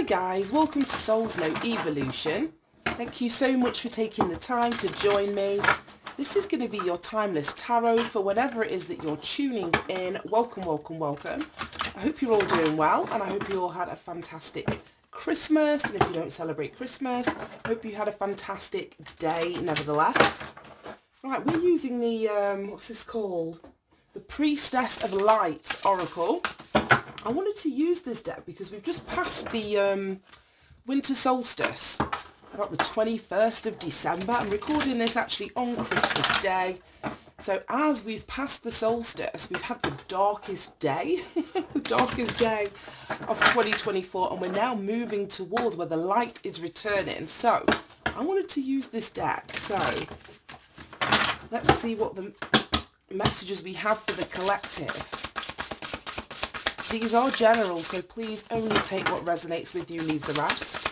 guys, welcome to Soul's Note Evolution. Thank you so much for taking the time to join me. This is going to be your timeless tarot for whatever it is that you're tuning in. Welcome, welcome, welcome. I hope you're all doing well, and I hope you all had a fantastic Christmas. And if you don't celebrate Christmas, I hope you had a fantastic day nevertheless. Right, we're using the, what's this called? The Priestess of Light Oracle. I wanted to use this deck because we've just passed the winter solstice, about the 21st of December. I'm recording this actually on Christmas Day. So as we've passed the solstice, we've had the darkest day, the darkest day of 2024, and we're now moving towards where the light is returning. So I wanted to use this deck. So let's see what the messages we have for the collective. These are general, so please only take what resonates with you, leave the rest.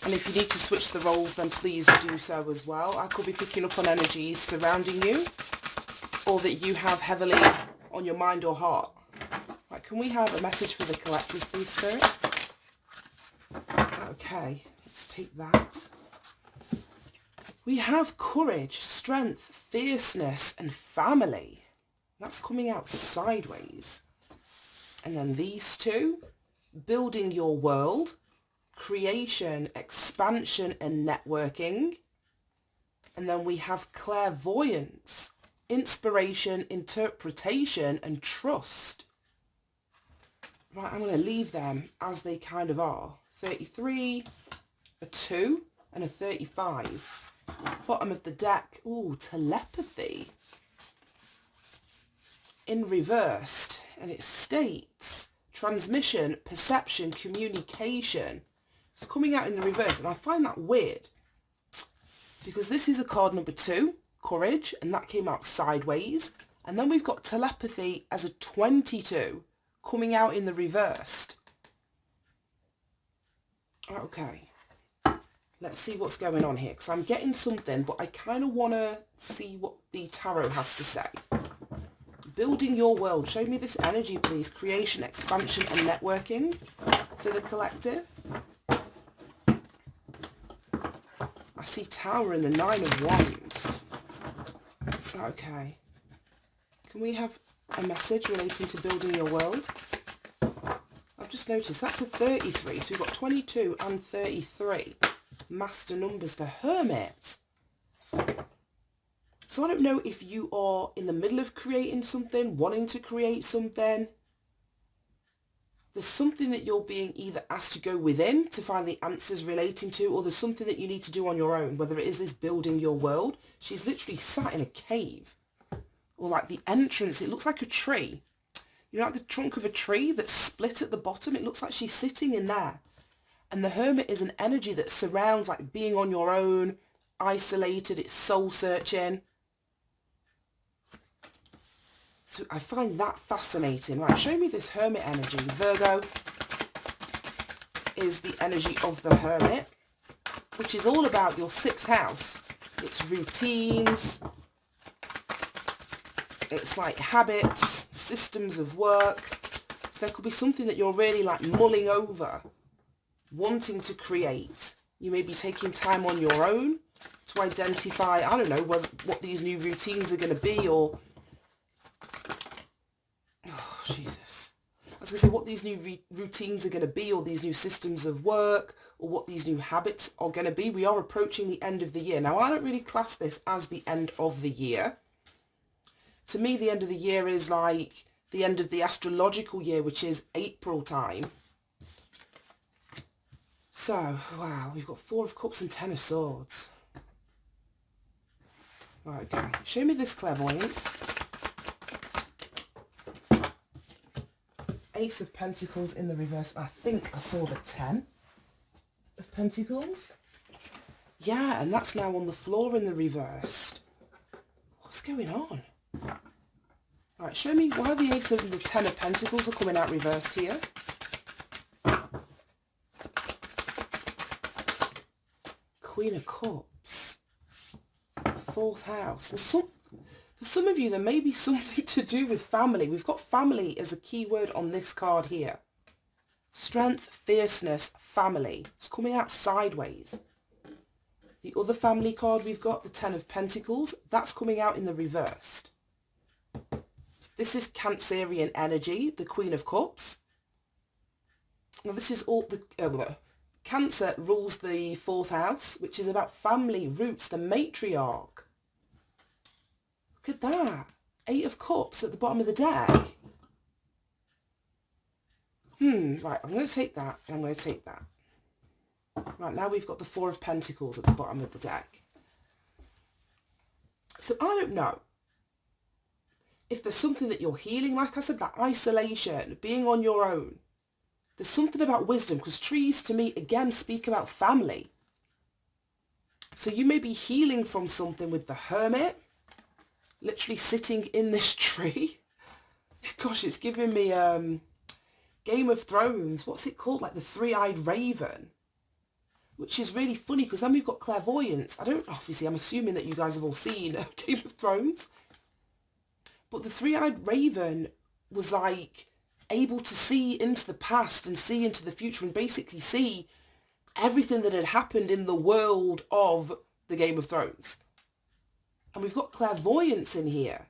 And if you need to switch the roles, then please do so as well. I could be picking up on energies surrounding you, or that you have heavily on your mind or heart. Right, can we have a message for the collective, please, Spirit? Okay, let's take that. We have courage, strength, fierceness, and family. That's coming out sideways. And then these two, building your world, creation, expansion, and networking. And then we have clairvoyance, inspiration, interpretation, and trust. Right, I'm going to leave them as they kind of are. 33, a 2, and a 35. Bottom of the deck, ooh, telepathy. In reversed. And it states transmission, perception, communication. It's coming out in the reverse, and I find that weird because this is a card number 2, courage, and that came out sideways. And then we've got telepathy as a 22 coming out in the reversed. Okay, let's see what's going on here, because I'm getting something, but I kind of want to see what the tarot has to say. Building your world. Show me this energy, please. Creation, expansion, and networking for the collective. I see Tower and the 9 of Wands. Okay. Can we have a message relating to building your world? I've just noticed that's a 33. So we've got 22 and 33. Master numbers. The Hermit. So I don't know if you are in the middle of creating something, wanting to create something. There's something that you're being either asked to go within to find the answers relating to, or there's something that you need to do on your own, whether it is this building your world. She's literally sat in a cave, or like the entrance, it looks like a tree. You know, like the trunk of a tree that's split at the bottom. It looks like she's sitting in there. And the Hermit is an energy that surrounds like being on your own, isolated, it's soul searching. So I find that fascinating. Right, show me this Hermit energy. Virgo is the energy of the Hermit, which is all about your 6th house. It's routines. It's like habits, systems of work. So there could be something that you're really like mulling over, wanting to create. You may be taking time on your own to identify, I don't know, what these new routines are going to be, or Jesus. I was going to say what these new routines are going to be, or these new systems of work, or what these new habits are going to be. We are approaching the end of the year. Now, I don't really class this as the end of the year. To me, the end of the year is like the end of the astrological year, which is April time. So, wow, we've got 4 of Cups and 10 of Swords. Right, okay. Show me this clairvoyance. Ace of Pentacles in the reverse. I think I saw the 10 of Pentacles. Yeah, and that's now on the floor in the reversed. What's going on? Right, show me why the Ace of the 10 of Pentacles are coming out reversed here. Queen of Cups. 4th house. For some of you, there may be something to do with family. We've got family as a key word on this card here. Strength, fierceness, family. It's coming out sideways. The other family card we've got, the Ten of Pentacles, that's coming out in the reversed. This is Cancerian energy, the Queen of Cups. Now this is all the... Cancer rules the 4th house, which is about family, roots, the matriarch. Look at that. 8 of Cups at the bottom of the deck. Right, I'm going to take that, and I'm going to take that. Right, now we've got the 4 of Pentacles at the bottom of the deck. So I don't know if there's something that you're healing, like I said, that isolation, being on your own. There's something about wisdom, because trees to me, again, speak about family. So you may be healing from something with the Hermit, literally sitting in this tree. Gosh, it's giving me Game of Thrones, what's it called? Like the Three-Eyed Raven, which is really funny because then we've got clairvoyance. Obviously, I'm assuming that you guys have all seen Game of Thrones. But the Three-Eyed Raven was like able to see into the past and see into the future and basically see everything that had happened in the world of the Game of Thrones. And we've got clairvoyance in here.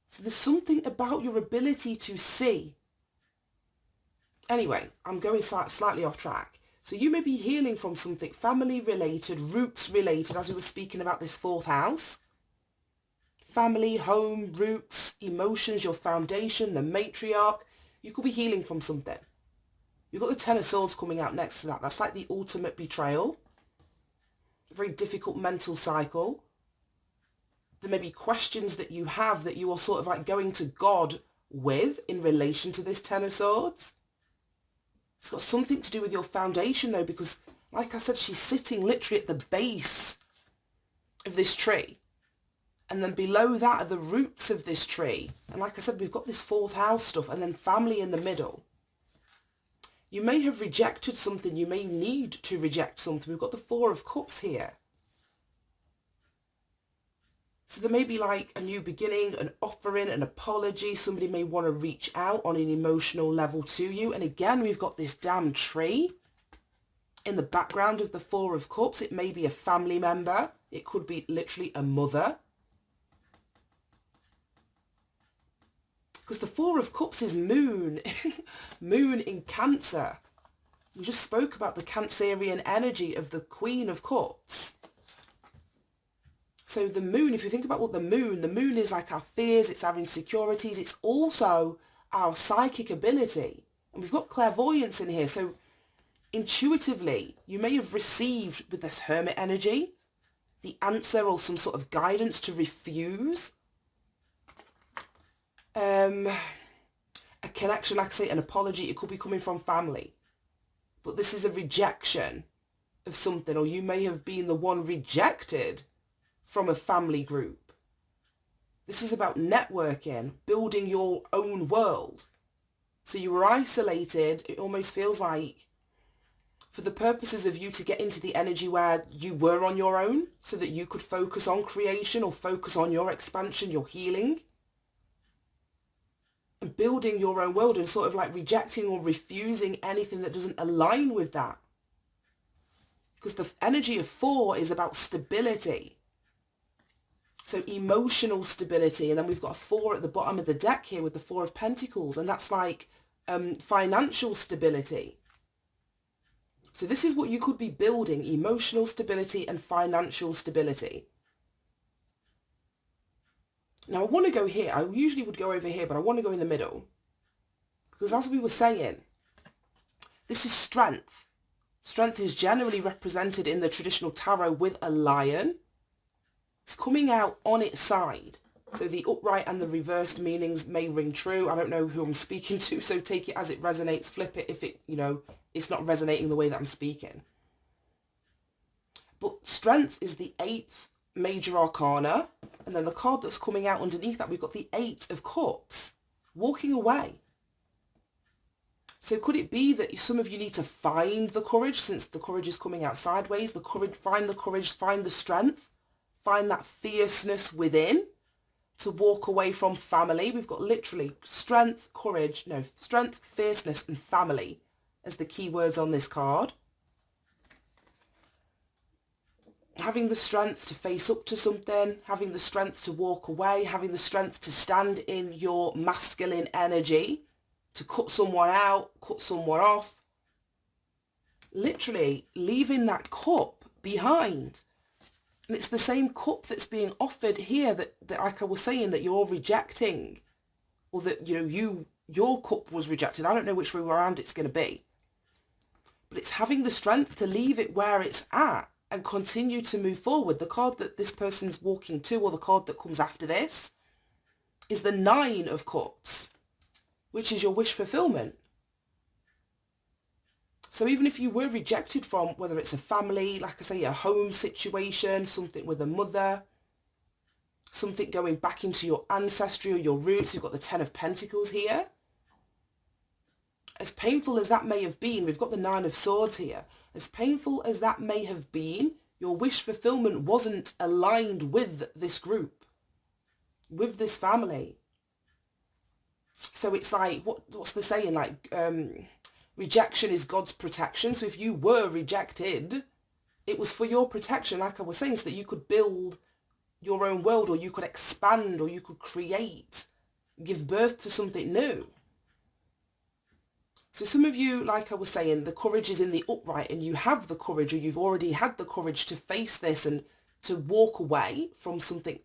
So there's something about your ability to see. Anyway, I'm going slightly off track. So you may be healing from something family related, roots related, as we were speaking about this 4th house. Family, home, roots, emotions, your foundation, the matriarch. You could be healing from something. You've got the Ten of Swords coming out next to that. That's like the ultimate betrayal. A very difficult mental cycle. There may be questions that you have that you are sort of like going to God with in relation to this Ten of Swords. It's got something to do with your foundation though, because like I said, she's sitting literally at the base of this tree. And then below that are the roots of this tree. And like I said, we've got this 4th house stuff and then family in the middle. You may have rejected something. You may need to reject something. We've got the 4 of Cups here. So there may be like a new beginning, an offering, an apology. Somebody may want to reach out on an emotional level to you. And again, we've got this damn tree in the background of the 4 of Cups. It may be a family member. It could be literally a mother. Because the 4 of Cups is moon. Moon in Cancer. We just spoke about the Cancerian energy of the Queen of Cups. So the moon, if you think about what the moon is like our fears, it's our insecurities, it's also our psychic ability. And we've got clairvoyance in here. So intuitively, you may have received with this Hermit energy, the answer or some sort of guidance to refuse. A connection, like I say, an apology, it could be coming from family. But this is a rejection of something, or you may have been the one rejected from a family group. This is about networking, building your own world. So you were isolated, it almost feels like, for the purposes of you to get into the energy where you were on your own, so that you could focus on creation or focus on your expansion, your healing. And building your own world and sort of like rejecting or refusing anything that doesn't align with that. Because the energy of 4 is about stability. So emotional stability. And then we've got a 4 at the bottom of the deck here with the 4 of Pentacles. And that's like financial stability. So this is what you could be building, emotional stability and financial stability. Now I want to go here. I usually would go over here, but I want to go in the middle. Because as we were saying, this is strength. Strength is generally represented in the traditional tarot with a lion. It's coming out on its side. So the upright and the reversed meanings may ring true. I don't know who I'm speaking to, so take it as it resonates. Flip it if it, it's not resonating the way that I'm speaking. But strength is the 8th major arcana. And then the card that's coming out underneath that, we've got the 8 of Cups. Walking away. So could it be that some of you need to find the courage, since the courage is coming out sideways, find the courage, find the strength, find that fierceness within, to walk away from family. We've got literally strength, courage, no, strength, fierceness and family as the key words on this card. Having the strength to face up to something, having the strength to walk away, having the strength to stand in your masculine energy, to cut someone out, cut someone off. Literally leaving that cup behind. And it's the same cup that's being offered here that like I was saying, that you're rejecting, or that, you know, your cup was rejected. I don't know which way around it's going to be. But it's having the strength to leave it where it's at and continue to move forward. The card that this person's walking to, or the card that comes after this, is the 9 of Cups, which is your wish fulfillment. So even if you were rejected from, whether it's a family, like I say, a home situation, something with a mother, something going back into your ancestry or your roots, you've got the 10 of Pentacles here. As painful as that may have been, we've got the 9 of Swords here. As painful as that may have been, your wish fulfillment wasn't aligned with this group, with this family. So it's like, what's the saying? Like, rejection is God's protection. So if you were rejected, it was for your protection, like I was saying, so that you could build your own world, or you could expand, or you could create, give birth to something new. So some of you, like I was saying, the courage is in the upright, and you have the courage, or you've already had the courage to face this and to walk away from something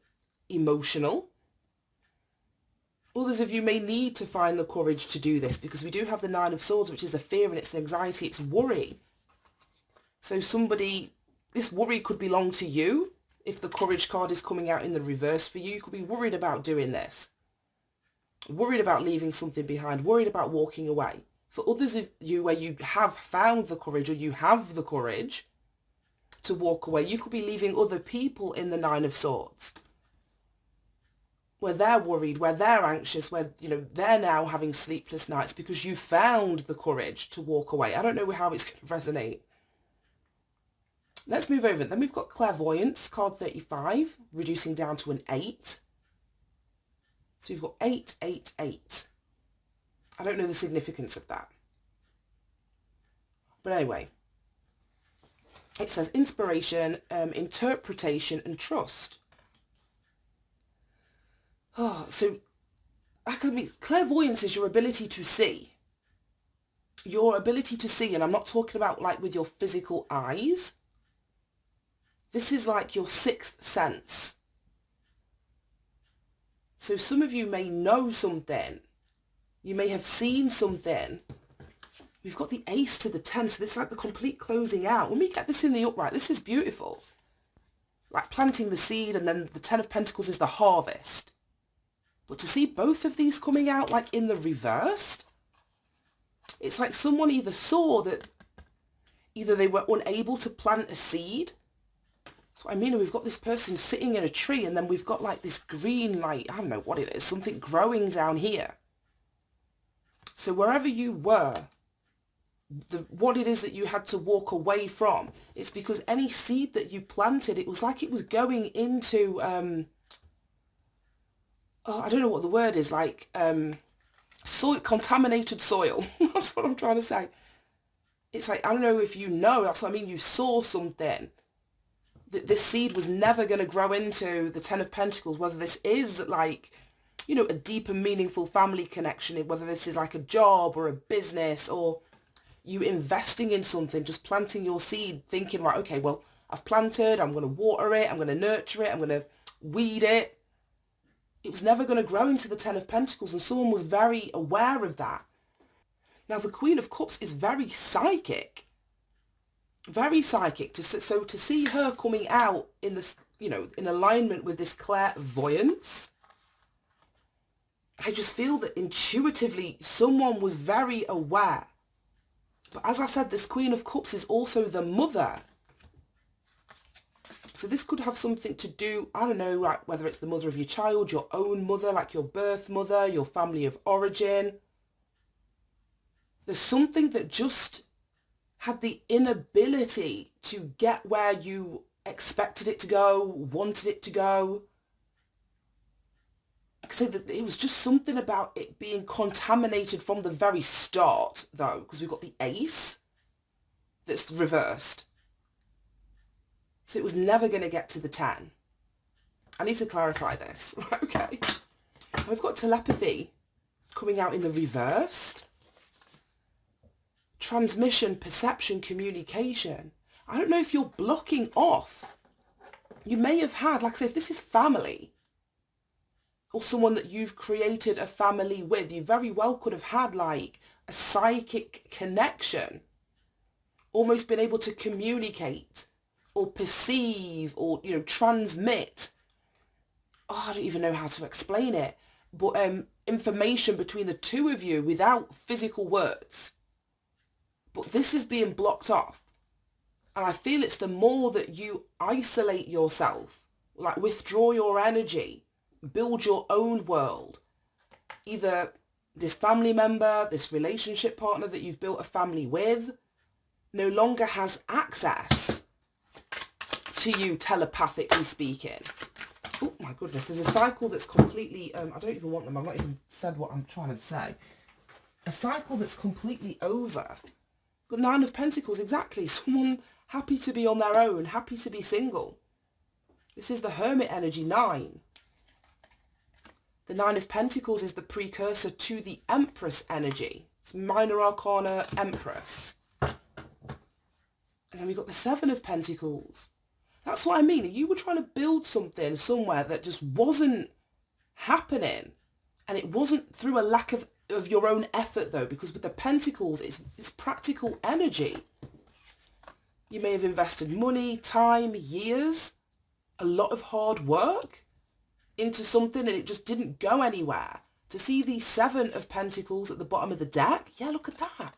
emotional. Others of you may need to find the courage to do this, because we do have the 9 of Swords, which is a fear, and it's anxiety, it's worry. So somebody, this worry could belong to you. If the courage card is coming out in the reverse for you, you could be worried about doing this. Worried about leaving something behind, worried about walking away. For others of you, where you have found the courage, or you have the courage to walk away, you could be leaving other people in the 9 of Swords, where they're worried, where they're anxious, where, you know, they're now having sleepless nights because you found the courage to walk away. I don't know how it's going to resonate. Let's move over. Then we've got Clairvoyance, card 35, reducing down to an 8. So you've got 8, 8, 8. I don't know the significance of that. But anyway, it says inspiration, interpretation and trust. Oh, so clairvoyance is your ability to see. Your ability to see, and I'm not talking about like with your physical eyes. This is like your 6th sense. So some of you may know something. You may have seen something. We've got the Ace to the 10, so this is like the complete closing out. When we get this in the upright, this is beautiful. Like planting the seed, and then the 10 of Pentacles is the harvest. But to see both of these coming out like in the reversed, it's like someone either saw that either they were unable to plant a seed. That's what I mean. We've got this person sitting in a tree, and then we've got like this green, like, I don't know what it is, something growing down here. So wherever you were, what it is that you had to walk away from, it's because any seed that you planted, it was like it was going into, I don't know what the word is, like soil, contaminated soil. That's what I'm trying to say. It's like, I don't know if you know, that's what I mean, you saw something. This seed was never going to grow into the 10 of Pentacles, whether this is like, you know, a deep and meaningful family connection, whether this is like a job or a business, or you investing in something, just planting your seed, thinking, right, okay, well, I've planted, I'm going to water it, I'm going to nurture it, I'm going to weed it. It was never going to grow into the 10 of Pentacles, and someone was very aware of that. Now, the Queen of Cups is very psychic. Very psychic. So to see her coming out in this, you know, in alignment with this clairvoyance, I just feel that intuitively someone was very aware. But as I said, this Queen of Cups is also the mother. So this could have something to do, I don't know, like whether it's the mother of your child, your own mother, like your birth mother, your family of origin. There's something that just had the inability to get where you expected it to go, wanted it to go. say that it was just something about it being contaminated from the very start, though, because we've got the ace that's reversed. So it was never going to get to the 10. I need to clarify this. Okay. And we've got telepathy coming out in the reversed. Transmission, perception, communication. I don't know if you're blocking off. You may have had, like I say, if this is family, or someone that you've created a family with, you very well could have had like a psychic connection, almost been able to communicate or perceive or, you know, transmit. Oh, I don't even know how to explain it, but information between the two of you without physical words. But this is being blocked off. And I feel it's the more that you isolate yourself, like withdraw your energy, build your own world. Either this family member, this relationship partner that you've built a family with, no longer has access to you telepathically speaking. Oh my goodness, there's a cycle that's completely, I don't even want them, I've not even said what I'm trying to say. A cycle that's completely over. Got 9 of Pentacles, exactly. Someone happy to be on their own, happy to be single. This is the Hermit energy, 9. The 9 of Pentacles is the precursor to the Empress energy. It's Minor Arcana Empress. And then we've got the 7 of Pentacles. That's what I mean. You were trying to build something somewhere that just wasn't happening. And it wasn't through a lack of your own effort, though, because with the Pentacles, it's practical energy. You may have invested money, time, years, a lot of hard work into something and it just didn't go anywhere. To see the 7 of Pentacles at the bottom of the deck, yeah, look at that.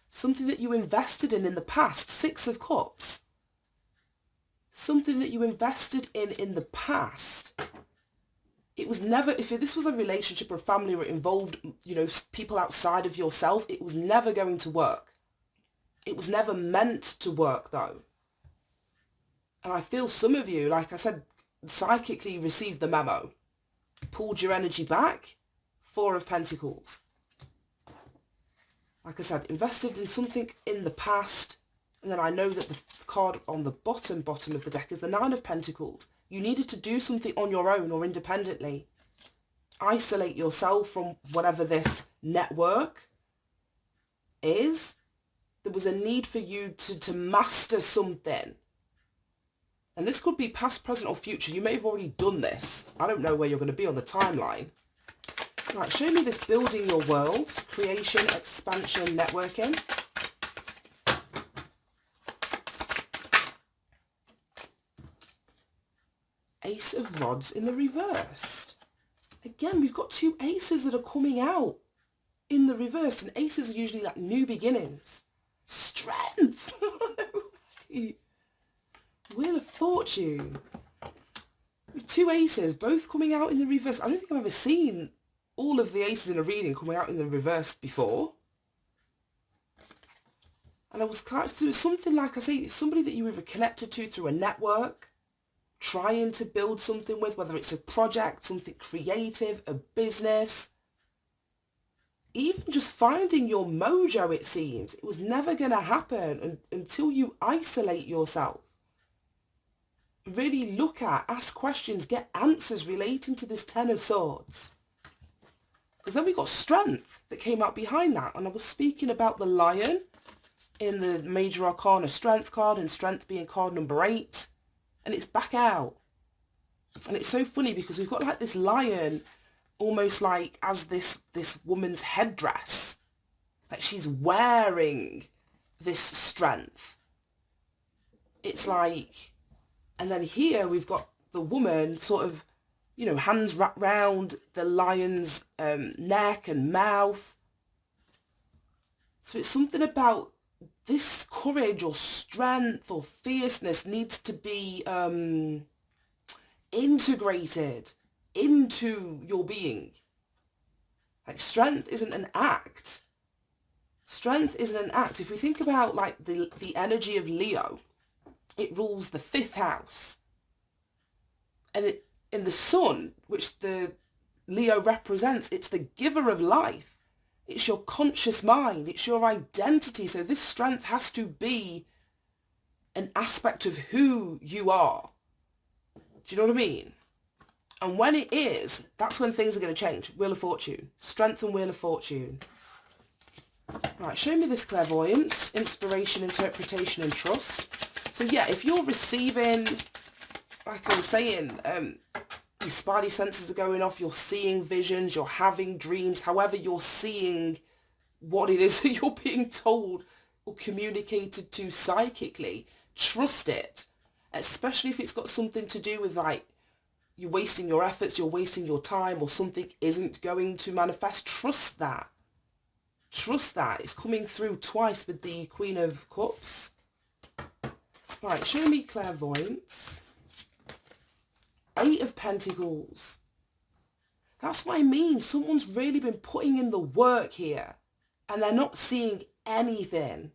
Something that you invested in the past, 6 of Cups. Something that you invested in the past. It was never, if this was a relationship or a family or it involved, you know, people outside of yourself, it was never going to work. It was never meant to work, though. And I feel some of you, like I said, psychically received the memo. Pulled your energy back. 4 of Pentacles. Like I said, invested in something in the past. And then I know that the card on the bottom of the deck is the 9 of Pentacles. You needed to do something on your own or independently. Isolate yourself from whatever this network is. There was a need for you to master something. And this could be past, present or future. You may have already done this. I don't know where you're going to be on the timeline. Right, show me this building your world. Creation, expansion, networking. Ace of Rods in the reversed. Again, we've got 2 aces that are coming out in the reverse. And aces are usually like new beginnings. Strength! Wheel of Fortune. With 2 aces, both coming out in the reverse. I don't think I've ever seen all of the aces in a reading coming out in the reverse before. And I was something like I say, somebody that you were connected to through a network, trying to build something with, whether it's a project, something creative, a business, even just finding your mojo, it seems. It was never going to happen until you isolate yourself. Really look at, ask questions, get answers relating to this 10 of Swords. Because then we got Strength that came out behind that. And I was speaking about the Lion in the Major Arcana Strength card, and Strength being card number 8. And it's back out. And it's so funny because we've got like this lion almost like as this woman's headdress. Like she's wearing this strength. It's like, and then here we've got the woman sort of, you know, hands wrapped round the lion's neck and mouth. So it's something about this courage or strength or fierceness needs to be integrated into your being. Like strength isn't an act. Strength isn't an act. If we think about like the energy of Leo, it rules the 5th house. And in the sun, which the Leo represents. It's the giver of life. It's your conscious mind. It's your identity. So this strength has to be an aspect of who you are. Do you know what I mean? And when it is, that's when things are going to change. Wheel of Fortune. Strength and Wheel of Fortune. Right, show me this clairvoyance, inspiration, interpretation and trust. So yeah, if you're receiving, like I was saying, your spidey senses are going off, you're seeing visions, you're having dreams, however you're seeing what it is that you're being told or communicated to psychically, trust it. Especially if it's got something to do with like, you're wasting your efforts, you're wasting your time, or something isn't going to manifest. Trust that. Trust that. It's coming through twice with the Queen of Cups. Right, show me clairvoyance. 8 of Pentacles. That's what I mean. Someone's really been putting in the work here, and they're not seeing anything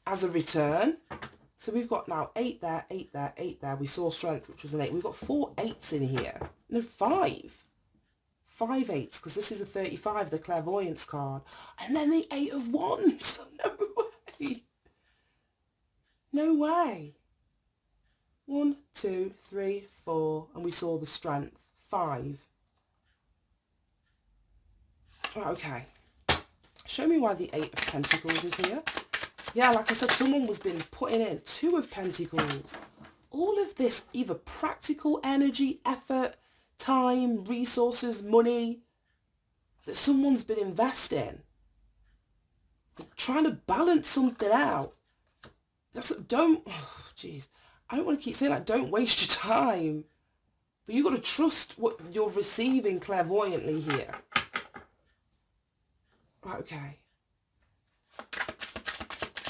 as a return. So we've got now 8 there, 8 there, 8 there. We saw strength, which was an 8. We've got 4 8s in here. No, 5. 5 8s, because this is a 35, the clairvoyance card. And then the 8 of Wands. No way. No way. 1, 2, 3, 4. And we saw the strength. 5. Right, okay. Show me why the 8 of Pentacles is here. Yeah, like I said, someone was been putting in 2 of Pentacles. All of this, either practical energy, effort, time, resources, money, that someone's been investing. They're trying to balance something out. Don't, jeez. I don't want to keep saying that, don't waste your time. But you've got to trust what you're receiving clairvoyantly here. Right, okay.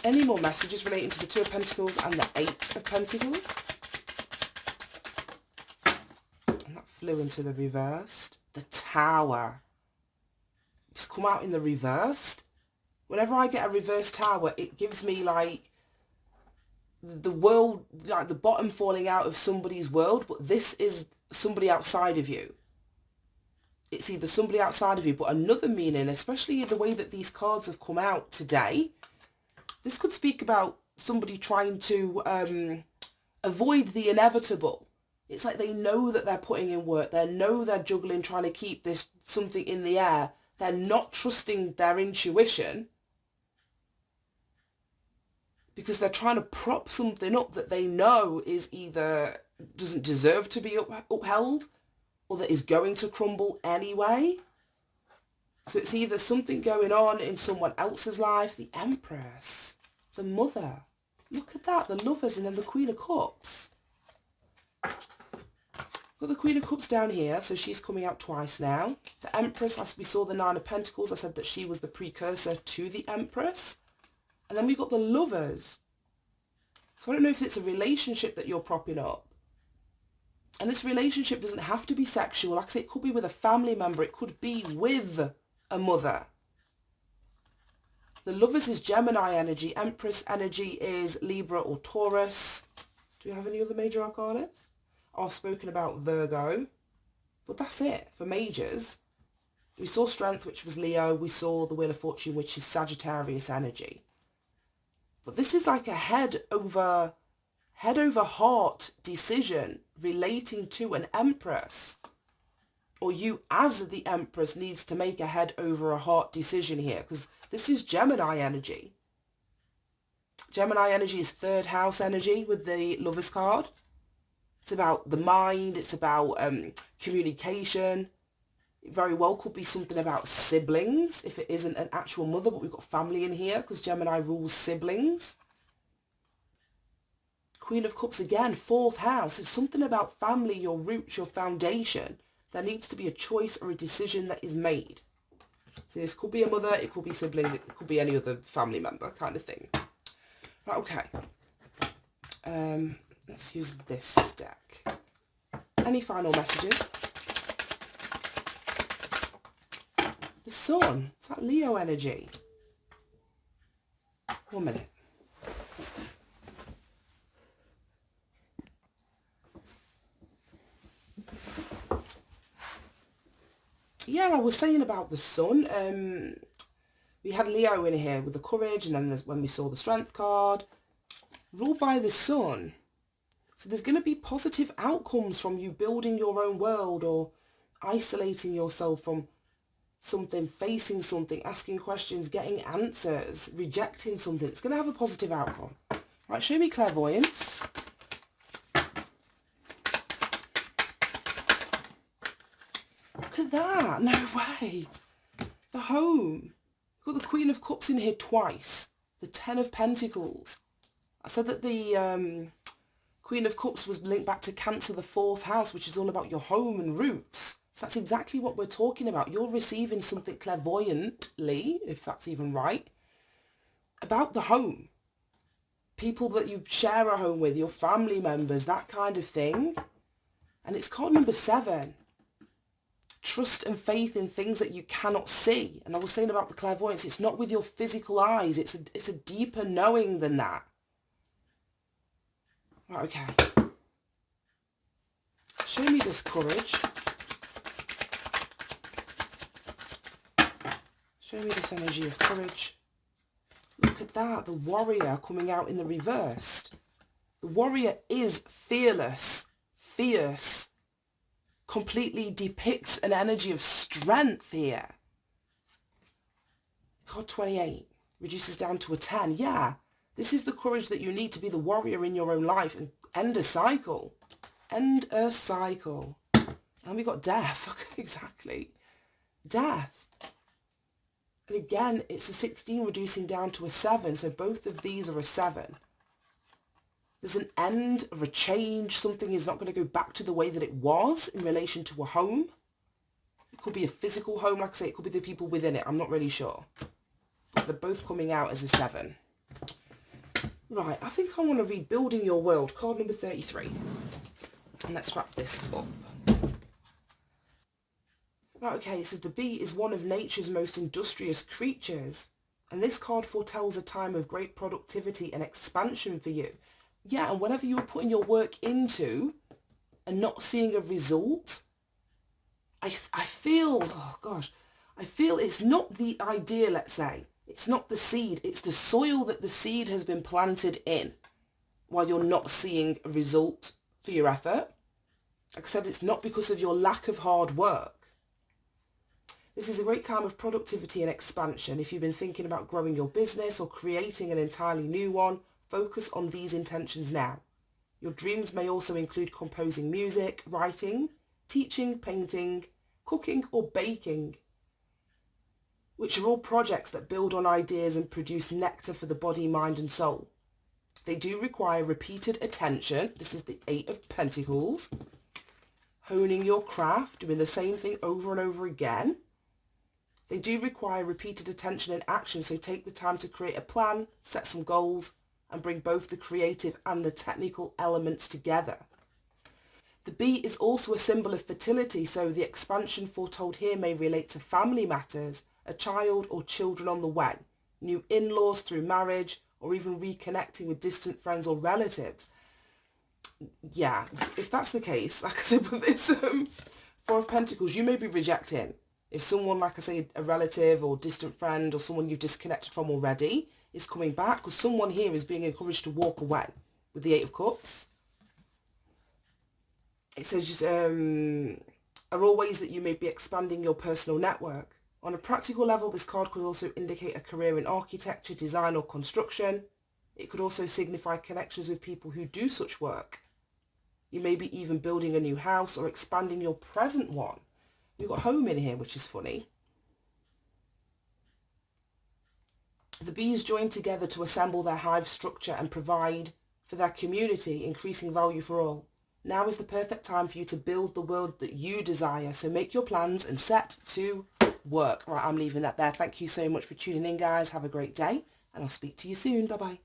Any more messages relating to the 2 of Pentacles and the 8 of Pentacles? And that flew into the reversed. The Tower. It's come out in the reversed. Whenever I get a reversed Tower, it gives me like the world, like the bottom falling out of somebody's world, but this is somebody outside of you. It's either somebody outside of you, but another meaning, especially the way that these cards have come out today, this could speak about somebody trying to avoid the inevitable. It's like they know that they're putting in work. They know they're juggling, trying to keep this something in the air. They're not trusting their intuition because they're trying to prop something up that they know is either doesn't deserve to be upheld or that is going to crumble anyway. So it's either something going on in someone else's life, the Empress, the Mother. Look at that, the Lovers, and then the Queen of Cups. Got the Queen of Cups down here, so she's coming out twice now. The Empress, as we saw the 9 of Pentacles, I said that she was the precursor to the Empress. And then we've got the Lovers. So I don't know if it's a relationship that you're propping up. And this relationship doesn't have to be sexual. Like I say, it could be with a family member. It could be with a mother. The Lovers is Gemini energy. Empress energy is Libra or Taurus. Do we have any other major arcanas? I've spoken about Virgo. But that's it for majors. We saw Strength, which was Leo. We saw the Wheel of Fortune, which is Sagittarius energy. But this is like a head over heart decision relating to an Empress. Or you as the Empress needs to make a head over a heart decision here, because this is Gemini energy. Gemini energy is 3rd house energy with the Lovers card. It's about the mind, it's about communication. It very well could be something about siblings if it isn't an actual mother, but we've got family in here because Gemini rules siblings. Queen of Cups again, 4th house. It's something about family, your roots, your foundation. There needs to be a choice or a decision that is made. So this could be a mother, it could be siblings, it could be any other family member kind of thing. Right, okay. Let's use this deck. Any final messages? The Sun. It's that Leo energy. 1 minute. Yeah, I was saying about the sun. We had Leo in here with the courage, and then when we saw the strength card, ruled by the sun. So there's going to be positive outcomes from you building your own world or isolating yourself from something, facing something, asking questions, getting answers, rejecting something. It's going to have a positive outcome. Right, show me clairvoyance. Look at that. No way. The home. Got the Queen of Cups in here twice. The Ten of Pentacles. I said that the Queen of Cups was linked back to Cancer, the 4th house, which is all about your home and roots. So that's exactly what we're talking about. You're receiving something clairvoyantly, if that's even right, about the home. People that you share a home with, your family members, that kind of thing. And it's card number 7. Trust and faith in things that you cannot see. And I was saying about the clairvoyance, it's not with your physical eyes. It's a deeper knowing than that. Right, okay. Show me this courage. Show me this energy of courage. Look at that, the warrior coming out in the reversed. The warrior is fearless, fierce, completely depicts an energy of strength here. Card 28 reduces down to a 10. Yeah, this is the courage that you need to be the warrior in your own life and end a cycle. End a cycle. And we got death. Exactly. Death. And again, it's a 16 reducing down to a 7. So both of these are a 7. There's an end or a change. Something is not going to go back to the way that it was in relation to a home. It could be a physical home. Like I say, it could be the people within it. I'm not really sure. But they're both coming out as a 7. Right, I think I want to read Building Your World, card number 33. And let's wrap this up. Right, okay, it says the bee is one of nature's most industrious creatures. And this card foretells a time of great productivity and expansion for you. Yeah, and whenever you're putting your work into and not seeing a result, I feel, oh gosh, I feel it's not the idea, let's say. It's not the seed, it's the soil that the seed has been planted in while you're not seeing a result for your effort. Like I said, it's not because of your lack of hard work. This is a great time of productivity and expansion. If you've been thinking about growing your business or creating an entirely new one, focus on these intentions now. Your dreams may also include composing music, writing, teaching, painting, cooking or baking, which are all projects that build on ideas and produce nectar for the body, mind and soul. They do require repeated attention. This is the 8 of Pentacles. Honing your craft, doing the same thing over and over again. They do require repeated attention and action, so take the time to create a plan, set some goals, and bring both the creative and the technical elements together. The bee is also a symbol of fertility, so the expansion foretold here may relate to family matters, a child or children on the way, new in-laws through marriage, or even reconnecting with distant friends or relatives. Yeah, if that's the case, like I said with this 4 of Pentacles, you may be rejecting. If someone, like I say, a relative or distant friend or someone you've disconnected from already is coming back, because someone here is being encouraged to walk away with the 8 of Cups. It says, are all ways that you may be expanding your personal network. On a practical level, this card could also indicate a career in architecture, design or construction. It could also signify connections with people who do such work. You may be even building a new house or expanding your present one. We've got home in here, which is funny. The bees join together to assemble their hive structure and provide for their community, increasing value for all. Now is the perfect time for you to build the world that you desire. So make your plans and set to work. Right, I'm leaving that there. Thank you so much for tuning in, guys. Have a great day, and I'll speak to you soon. Bye-bye.